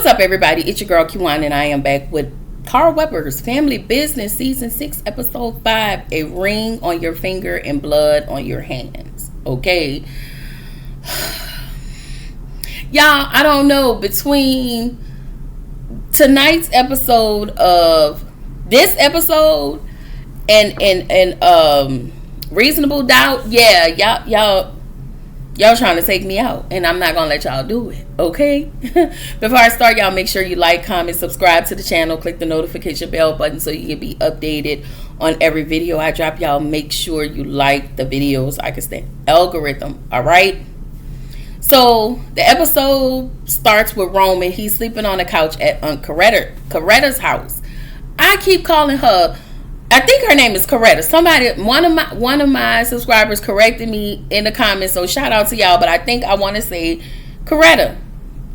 What's up, everybody? It's your girl Q1, and I am back with Carl Weber's Family Business Season 6, Episode 5, A Ring on Your Finger and Blood on Your Hands. Okay? Y'all, I don't know, between tonight's episode of this episode and Reasonable Doubt, yeah, y'all trying to take me out, and I'm not gonna let y'all do it, okay? Before I start, y'all make sure you like, comment, subscribe to the channel, click the notification bell button so you can be updated on every video I drop. Y'all make sure you like the videos. I can stay algorithm, all right? So the episode starts with Roman. He's sleeping on the couch at Coretta's house. I keep calling her, I think her name is Coretta. Somebody, one of my subscribers corrected me in the comments, so shout out to y'all. But I think I want to say Coretta,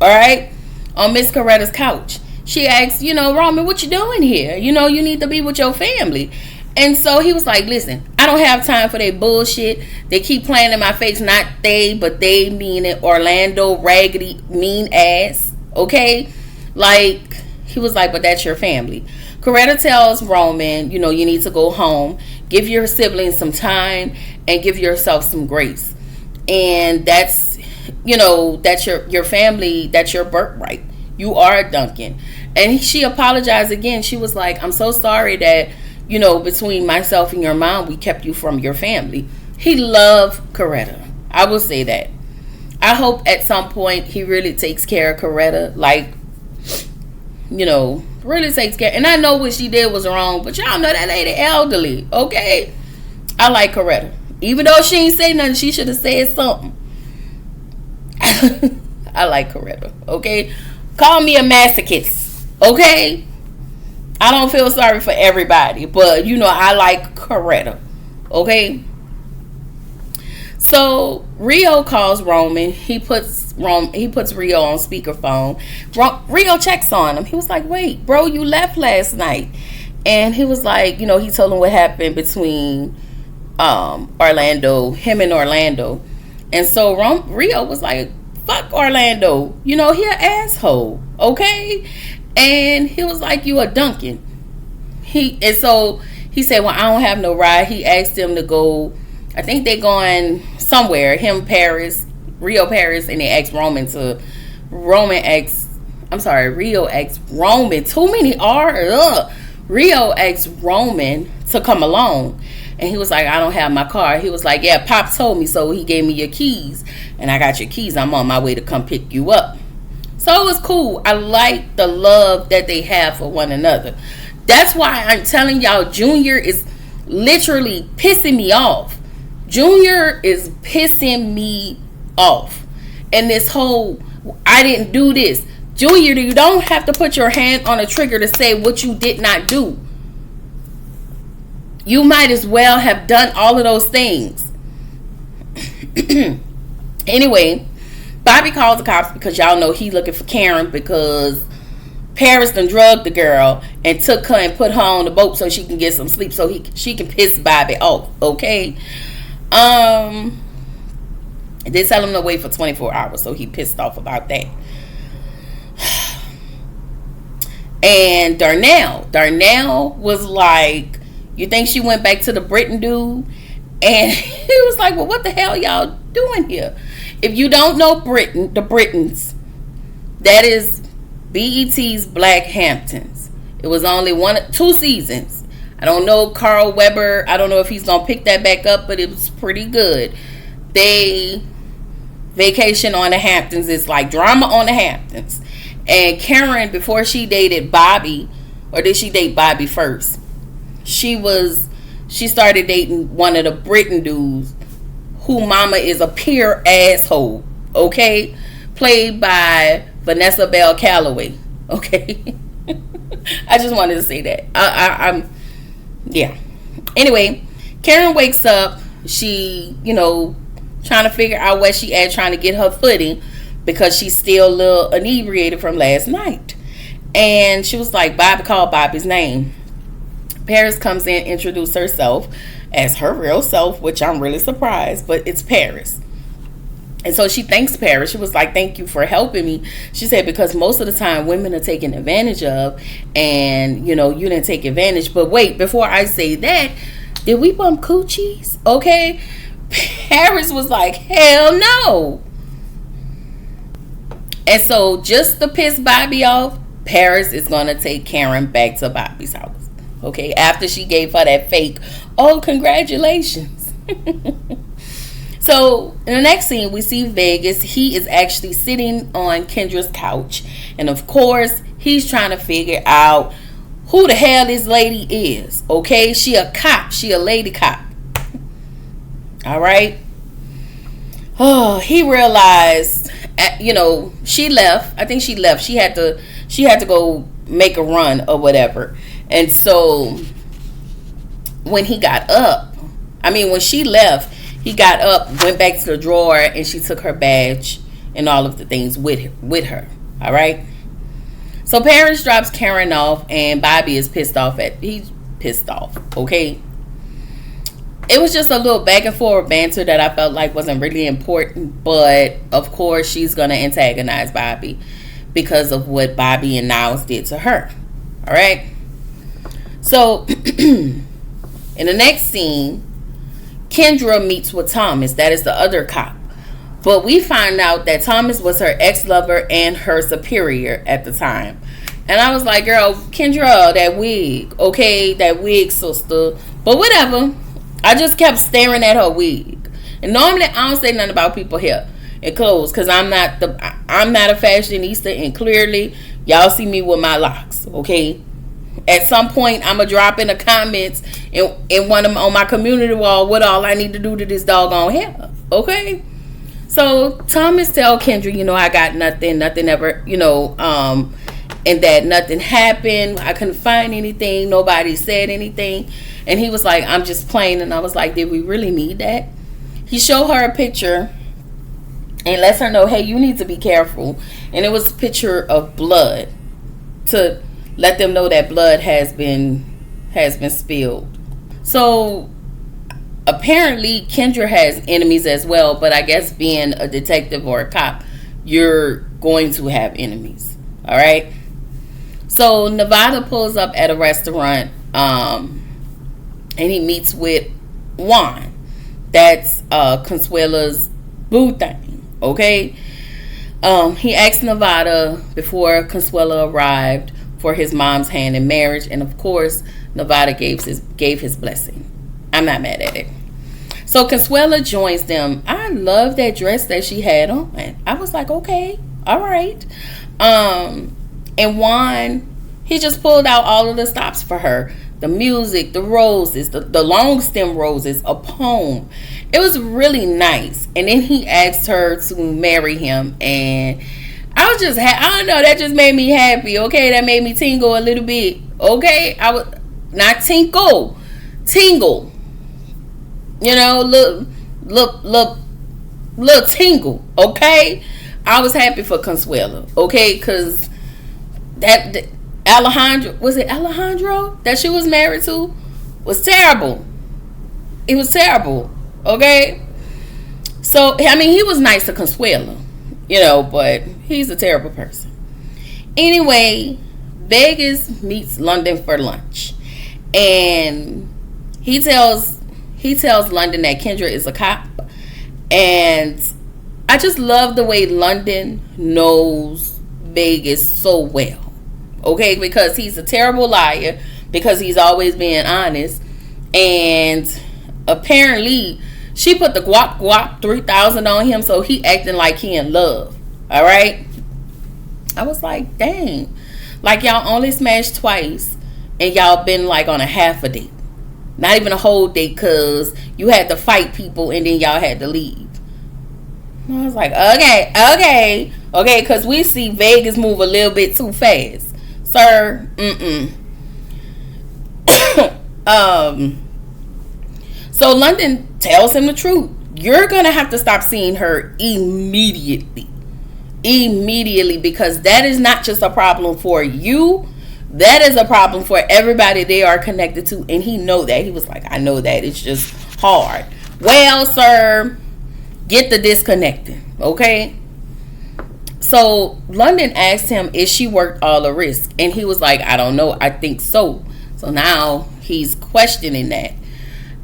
all right, on Miss Coretta's couch. She asked, Roman, what you doing here? You need to be with your family. And so he was like, listen, I don't have time for their bullshit. They keep playing in my face. Not they, but they, meaning Orlando Raggedy mean ass. Okay, like he was like, but that's your family. Coretta tells Roman, you need to go home, give your siblings some time, and give yourself some grace. And that's, that's your family, that's your birthright. You are a Duncan. And she apologized again. She was like, I'm so sorry that, between myself and your mom, we kept you from your family. He loved Coretta. I will say that. I hope at some point he really takes care of Coretta, like, really takes care. And I know what she did was wrong, but y'all know that lady elderly, okay? I like Coretta. Even though she ain't say nothing, she should have said something. I like Coretta, okay? Call me a masochist, okay? I don't feel sorry for everybody, but I like Coretta, okay? So Rio calls Roman. He puts Rio on speakerphone. Rio checks on him. He was like, wait, bro, you left last night. And he was like, he told him what happened between him and Orlando. And so Rio was like, fuck Orlando. He an asshole, okay? And he was like, you a Duncan. So he said, well, I don't have no ride. He asked him to go, I think they going somewhere. Rio Paris, and they asked Rio asked Roman, too many R's. Rio asked Roman to come along. And he was like, I don't have my car. He was like, yeah, Pop told me, so he gave me your keys. And I got your keys. I'm on my way to come pick you up. So it was cool. I like the love that they have for one another. That's why I'm telling y'all, Junior is literally pissing me off. Junior is pissing me off. And this whole, I didn't do this. Junior, you don't have to put your hand on a trigger to say what you did not do. You might as well have done all of those things. Anyway, Bobby calls the cops because y'all know he looking for Karen because Paris done drugged the girl and took her and put her on the boat so she can get some sleep so she can piss Bobby off, okay? They tell him to wait for 24 hours, so he pissed off about that. And Darnell was like, you think she went back to the Britain dude? And he was like, well, what the hell y'all doing here? If you don't know the Britons, that is BET's Black Hamptons. It was only 2 seasons. I don't know Carl Weber. I don't know if he's going to pick that back up, but it was pretty good. They vacation on the Hamptons. It's like drama on the Hamptons. And Karen, before she dated Bobby, or did she date Bobby first? She started dating one of the Britain dudes who mama is a pure asshole, okay? Played by Vanessa Bell Calloway, okay? I just wanted to say that. Yeah. Anyway, Karen wakes up. She, trying to figure out where she at, trying to get her footing because she's still a little inebriated from last night. And she was like, Bobby called Bobby's name. Paris comes in, introduces herself as her real self, which I'm really surprised, but it's Paris. And so she thanks Paris. She was like, thank you for helping me. She said, because most of the time women are taken advantage of, and, you know, you didn't take advantage. But wait, before I say that, did we bump coochies? Okay. Paris was like, hell no. And so just to piss Bobby off, Paris is going to take Karen back to Bobby's house. Okay. After she gave her that fake, oh, congratulations. So in the next scene, we see Vegas. He is actually sitting on Kendra's couch. And of course, he's trying to figure out who the hell this lady is. Okay, she a cop. She a lady cop. All right. Oh, he realized, you know, she left. I think she left. She had to go make a run or whatever. And so when he got up, when she left, he got up, went back to the drawer, and she took her badge and all of the things with her. All right. So Paris drops Karen off, and Bobby is pissed off. He's pissed off. Okay. It was just a little back and forth banter that I felt like wasn't really important, but of course she's gonna antagonize Bobby because of what Bobby and Niles did to her. All right. So in the next scene, Kendra meets with Thomas. That is the other cop. But we find out that Thomas was her ex-lover and her superior at the time. And I was like, girl, Kendra, that wig. Okay, that wig, sister. But whatever. I just kept staring at her wig. And normally I don't say nothing about people's hair and clothes, because I'm not a fashionista, and clearly y'all see me with my locks. Okay. At some point, I'm going to drop in the comments in one of on my community wall what all I need to do to this doggone hair. Okay? So, Thomas tell Kendra, you know, I got nothing ever, you know, and that nothing happened. I couldn't find anything. Nobody said anything. And he was like, I'm just playing. And I was like, did we really need that? He showed her a picture and lets her know, hey, you need to be careful. And it was a picture of blood to let them know that blood has been spilled. So apparently Kendra has enemies as well, but I guess being a detective or a cop, you're going to have enemies. All right. So Nevada pulls up at a restaurant, and he meets with Juan. That's Consuela's boo thing. Okay. He asked Nevada before Consuela arrived for his mom's hand in marriage, and of course Nevada gave his blessing. I'm not mad at it. So Consuela joins them. I love that dress that she had on. I was like, okay, all right. And Juan, he just pulled out all of the stops for her. The music, the roses, the long stem roses, a poem. It was really nice. And then he asked her to marry him, and I was just, I don't know, that just made me happy, okay? That made me tingle a little bit, okay? I was, not tingle. You know, look tingle, okay? I was happy for Consuela, okay? Because that Alejandro, was it Alejandro that she was married to? Was terrible. It was terrible, okay? So, I mean, he was nice to Consuela, you know, but he's a terrible person. Anyway, Vegas meets London for lunch, and he tells London that Kendra is a cop, and I just love the way London knows Vegas so well, okay, because he's a terrible liar, because he's always being honest, and apparently she put the guap 3000 on him, so he acting like he in love. All right. I was like, dang, like y'all only smashed twice, and y'all been like on a half a date, not even a whole date, because you had to fight people and then y'all had to leave. And I was like, okay, because we see Vegas move a little bit too fast, sir. So London tells him the truth. You're going to have to stop seeing her immediately, because that is not just a problem for you. That is a problem for everybody they are connected to. And he know that. He was like, I know that. It's just hard. Well, sir, Get the disconnecting, okay? So London asked him if she worked all the risk, and he was like, I don't know, I think so. So now he's questioning that.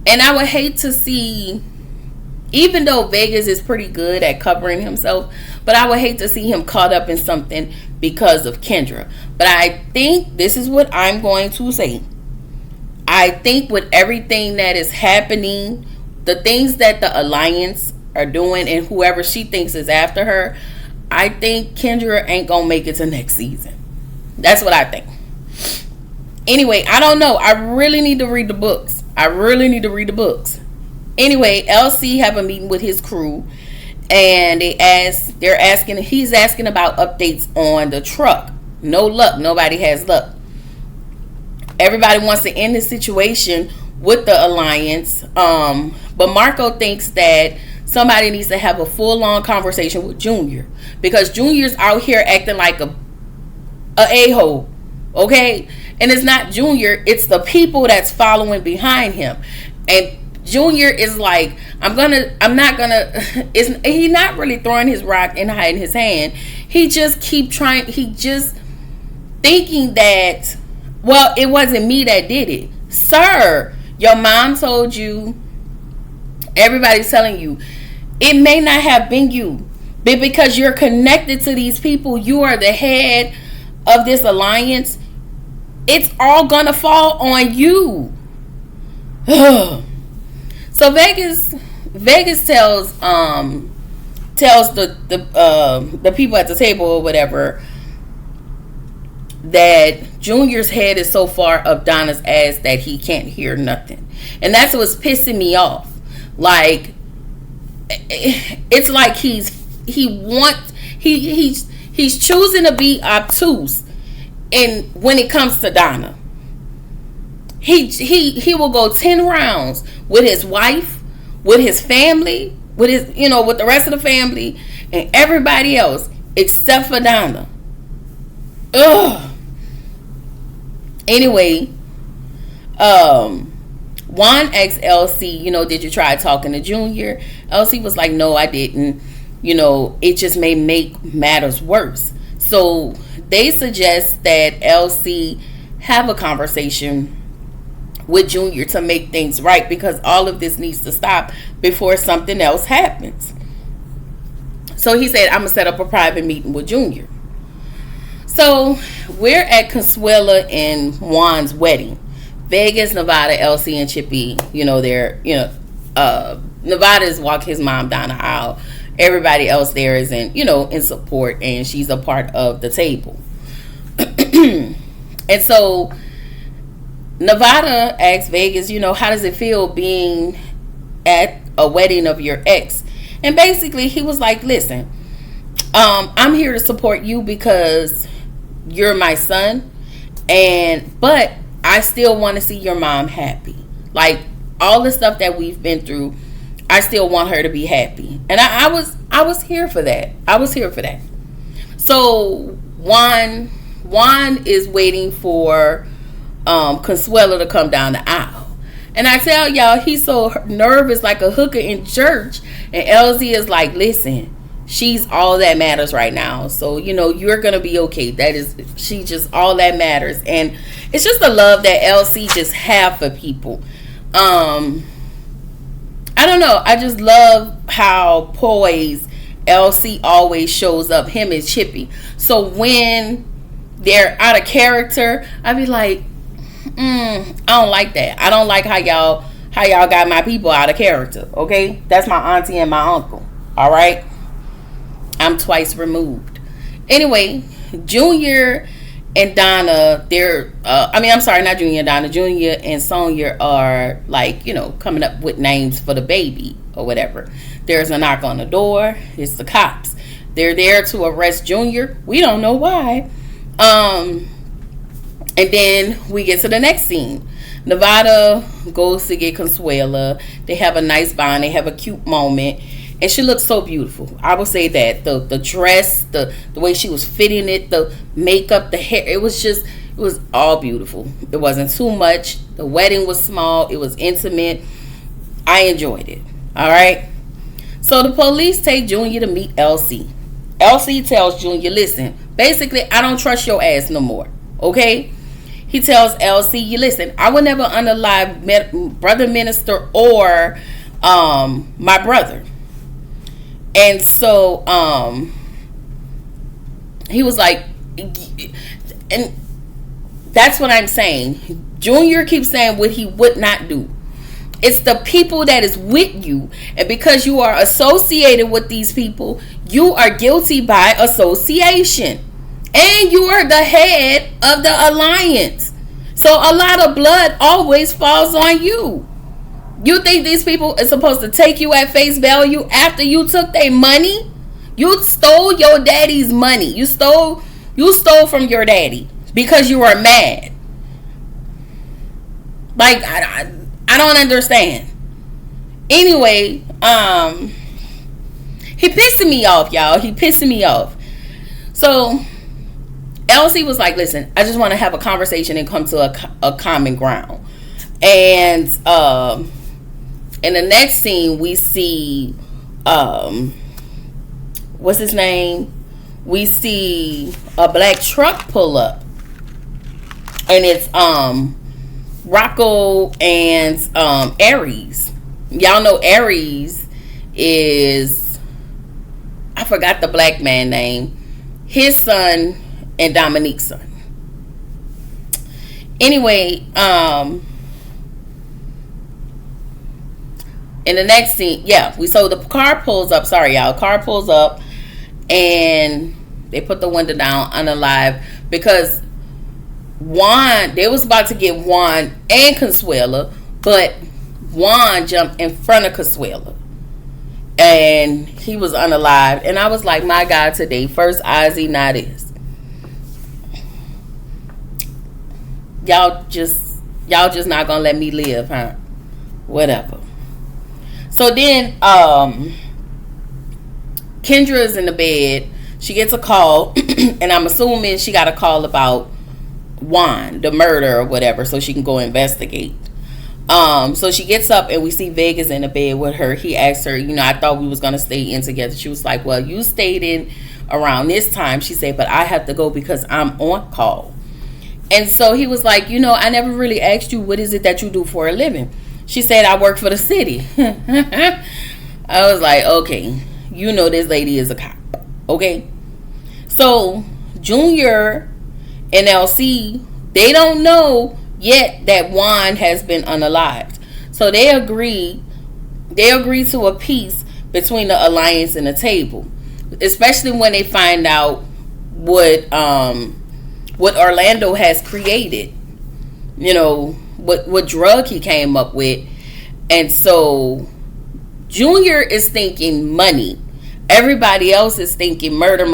And I would hate to see, even though Vegas is pretty good at covering himself, but I would hate to see him caught up in something because of Kendra. But I think this is what I'm going to say. I think with everything that is happening, the things that the Alliance are doing and whoever she thinks is after her, I think Kendra ain't gonna make it to next season. That's what I think. Anyway, I don't know. I really need to read the books. Anyway, LC have a meeting with his crew, and he's asking about updates on the truck. No luck. Nobody has luck. Everybody wants to end the situation with the Alliance. But Marco thinks that somebody needs to have a full-on conversation with Junior, because Junior's out here acting like a a-hole, okay? And it's not Junior, it's the people that's following behind him. And Junior is like, he's not really throwing his rock and hiding his hand. He just thinking that, well, it wasn't me that did it. Sir, your mom told you, everybody's telling you, it may not have been you, but because you're connected to these people, you are the head of this alliance, it's all gonna fall on you. So Vegas tells the people at the table or whatever that Junior's head is so far up Donna's ass that he can't hear nothing. And that's what's pissing me off. Like, it's like he's choosing to be obtuse, and when it comes to Donna, he will go 10 rounds with his wife, with his family, with the rest of the family and everybody else except for Donna. Ugh. Anyway, Juan asked LC, did you try talking to Junior? LC was like, no, I didn't. It just may make matters worse. So they suggest that LC have a conversation with Junior to make things right, because all of this needs to stop before something else happens. So he said, I'm going to set up a private meeting with Junior. So we're at Consuela and Juan's wedding. Vegas, Nevada, LC, and Chippy, Nevada is walking his mom down the aisle. Everybody else there is in support, and she's a part of the table. And so Nevada asks Vegas, how does it feel being at a wedding of your ex? And basically he was like, listen, I'm here to support you because you're my son, but I still want to see your mom happy. Like, all the stuff that we've been through, I still want her to be happy. And I was here for that. So Juan is waiting for Consuela to come down the aisle. And I tell y'all, he's so nervous like a hooker in church. And LZ is like, listen, she's all that matters right now. So, you're going to be okay. She just all that matters. And it's just the love that LC just have for people. I don't know. I just love how poised LC always shows up, him and Chippy. So when they're out of character, I be like, I don't like that. I don't like how y'all got my people out of character. Okay, that's my auntie and my uncle. All right, I'm twice removed. Anyway, Junior and Donna, not Junior and Donna. Junior and Sonia are coming up with names for the baby or whatever. There's a knock on the door. It's the cops. They're there to arrest Junior. We don't know why. And then we get to the next scene. Nevada goes to get Consuela. They have a nice bond. They have a cute moment. And she looks so beautiful. I would say that. The dress, the way she was fitting it, the makeup, the hair. It was all beautiful. It wasn't too much. The wedding was small. It was intimate. I enjoyed it. All right. So the police take Junior to meet LC. LC tells Junior, listen, basically, I don't trust your ass no more. Okay? He tells LC, you listen, I would never unalive brother minister or my brother. And so he was like, and that's what I'm saying. Junior keeps saying what he would not do. It's the people that is with you. And because you are associated with these people, you are guilty by association. And you are the head of the alliance. So a lot of blood always falls on you. You think these people are supposed to take you at face value after you took their money? You stole your daddy's money. You stole from your daddy because you were mad. Like, I don't understand. Anyway, he pissing me off, y'all. He pissing me off. So LC was like, listen, I just want to have a conversation and come to a common ground. And in the next scene, we see, what's his name? We see a black truck pull up. And it's Rocco and Aries. Y'all know Aries is, I forgot the black man name, his son and Dominique's son. Anyway, in the next scene, the car pulls up. Sorry, y'all. Car pulls up and they put the window down, unalive, because Juan, they was about to get Juan and Consuela, but Juan jumped in front of Consuela and he was unalived. And I was like, my God, today, first Ozzy, now this. Y'all just not gonna let me live, huh? Whatever. So then Kendra's in the bed. She gets a call, and I'm assuming she got a call about Juan, the murder or whatever, so she can go investigate. So she gets up and we see Vegas in the bed with her. He asked her, I thought we was gonna stay in together. She was like, well, you stayed in around this time. She said, but I have to go because I'm on call. And so he was like, I never really asked you, what is it that you do for a living? She said, I work for the city. I was like, okay, this lady is a cop. Okay. So Junior and LC, they don't know yet that Juan has been unalived. So they agree to a peace between the alliance and the table, especially when they find out what Orlando has created, what drug he came up with. And so Junior is thinking money. Everybody else is thinking murder.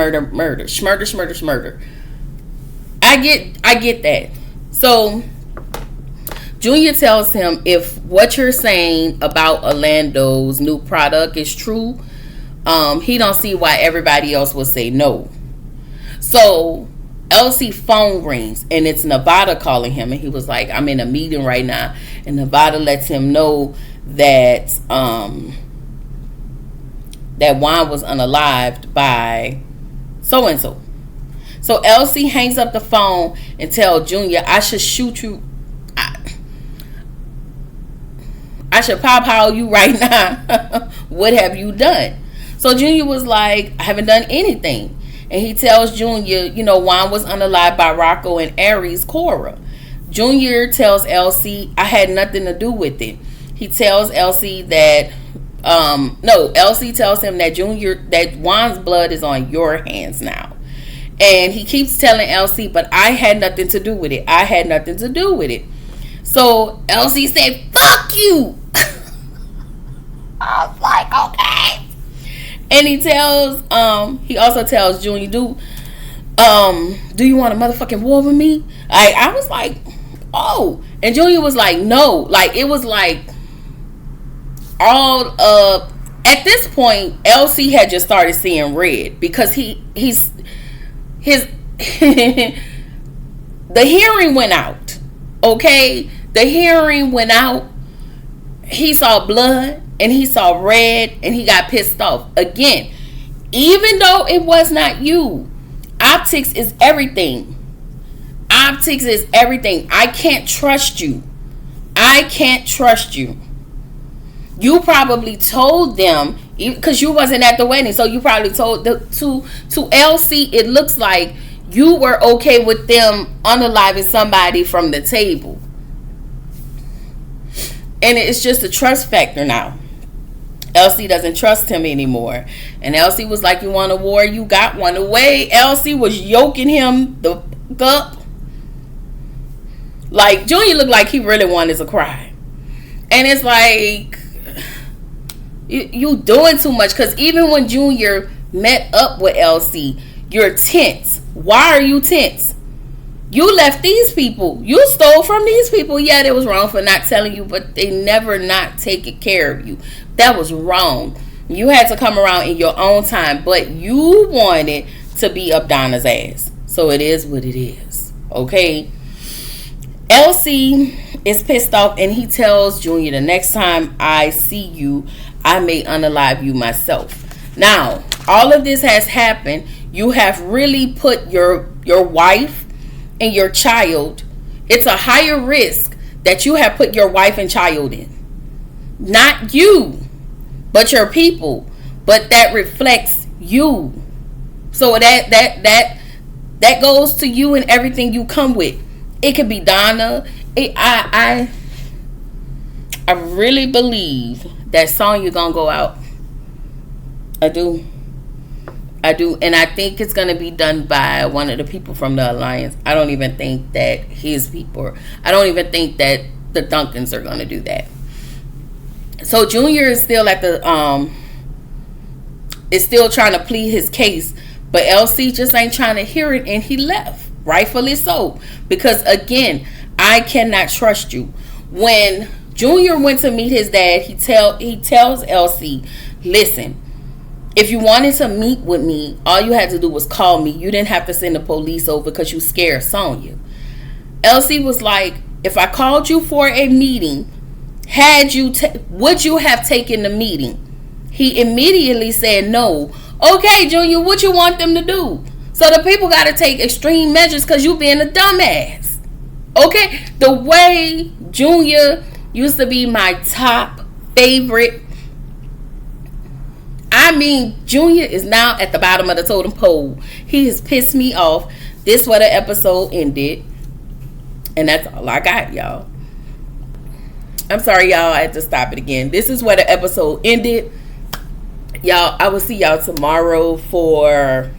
I get that. So Junior tells him, if what you're saying about Orlando's new product is true, he don't see why everybody else will say no. So LC phone rings and it's Nevada calling him, and he was like, I'm in a meeting right now. And Nevada lets him know that that Juan was unalived by so and so. So LC hangs up the phone and tells Junior, I should shoot you. I should pop you right now. What have you done? So Junior was like, I haven't done anything. And he tells Junior, Juan was unalived by Rocco and Aries Cora. Junior tells LC, I had nothing to do with it. He tells LC that, LC tells him that Juan's blood is on your hands now. And he keeps telling LC, but I had nothing to do with it. I had nothing to do with it. So LC said, fuck you. I was like, okay. And he also tells Junior, do you want a motherfucking war with me? I was like, oh. And Junior was like, no. Like, it was like all of, at this point, LC had just started seeing red because his the hearing went out. Okay? The hearing went out. He saw blood. and he saw red and he got pissed off. Again, even though it was not you, optics is everything. Optics is everything. I can't trust you. I can't trust you. You probably told them, because you wasn't at the wedding, so you probably told to LC, it looks like you were okay with them unaliving somebody from the table. And it's just a trust factor now. LC doesn't trust him anymore. And LC was like, you want a war? You got one. The way LC was yoking him the up, like, Junior looked like he really wanted to cry. And it's like, you doing too much. Because even when Junior met up with LC, you're tense. Why are you tense? You left these people. You stole from these people. Yeah, they was wrong for not telling you, but they never not taking care of you. That was wrong. You had to come around in your own time, but you wanted to be up Donna's ass. So it is what it is. Okay? LC is pissed off, and he tells Junior, the next time I see you, I may unalive you myself. Now, all of this has happened. You have really put your wife and your child, it's a higher risk that you have put your wife and child in. Not you, but your people. But that reflects you. So that goes to you and everything you come with. It could be Donna. I really believe that Sonya gonna go out. I do. And I think it's gonna be done by one of the people from the alliance. I don't even think that his people. I don't even think that the Duncans are gonna do that. So Junior is still at the is still trying to plead his case, but LC just ain't trying to hear it, and he left. Rightfully so, because again, I cannot trust you. When Junior went to meet his dad, he tells LC, listen, if you wanted to meet with me, all you had to do was call me. You didn't have to send the police over because you scared Sonya. LC was like, if I called you for a meeting, would you have taken the meeting? He immediately said no. Okay, Junior, what you want them to do? So the people got to take extreme measures because you being a dumbass. Okay? The way Junior used to be my top favorite. I mean, Junior is now at the bottom of the totem pole. He has pissed me off. This where the episode ended. And that's all I got, y'all. I'm sorry, y'all. I had to stop it again. This is where the episode ended. Y'all, I will see y'all tomorrow for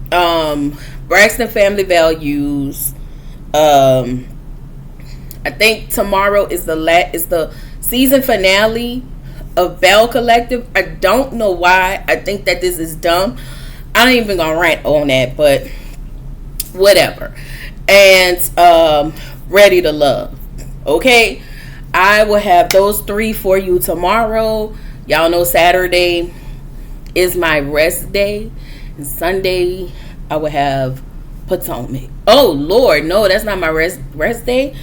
Braxton Family Values. I think tomorrow is the season finale of Bell Collective. I don't know why. I think that this is dumb. I ain't even gonna rant on that, but whatever. And Ready to Love. Okay, I will have those 3 for you tomorrow. Y'all know Saturday is my rest day, and Sunday I will have Potomac. Oh Lord, no, that's not my rest day.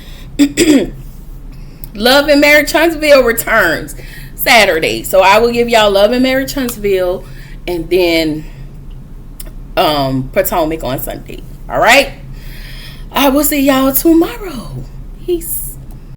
Love and Marriage Huntsville returns Saturday, so I will give y'all Love and Marriage Huntsville, and then Potomac on Sunday. All right, I will see y'all tomorrow. Peace.